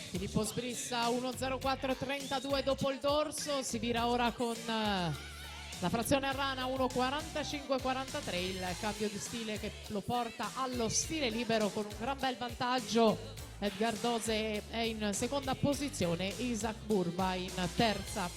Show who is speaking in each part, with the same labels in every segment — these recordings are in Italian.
Speaker 1: Filippo Sbrissa 1.04.32 dopo il dorso, si vira ora con la frazione a rana 1.45.43, il cambio di stile che lo porta allo stile libero con un gran bel vantaggio. Edgar Dose è in seconda posizione, Isaac Burba in terza.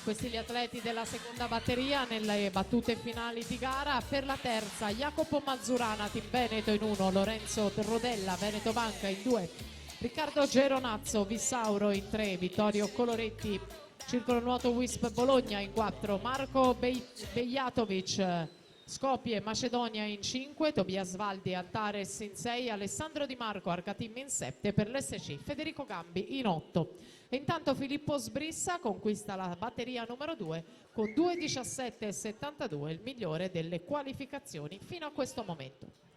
Speaker 1: Questi gli atleti della seconda batteria nelle battute finali di gara. Per la terza Jacopo Mazzurana, Team Veneto in 1, Lorenzo Rodella, Veneto Banca in 2, Riccardo Geronazzo, Vissauro in 3, Vittorio Coloretti, Circolo Nuoto Wisp Bologna in 4, Marco Bejatovic, Skopje Macedonia in 5, Tobias Valdi Antares in 6, Alessandro Di Marco Arcatim in 7, per l'SC Federico Gambi in 8. E intanto Filippo Sbrissa conquista la batteria numero 2 con 2.17.72, il migliore delle qualificazioni fino a questo momento.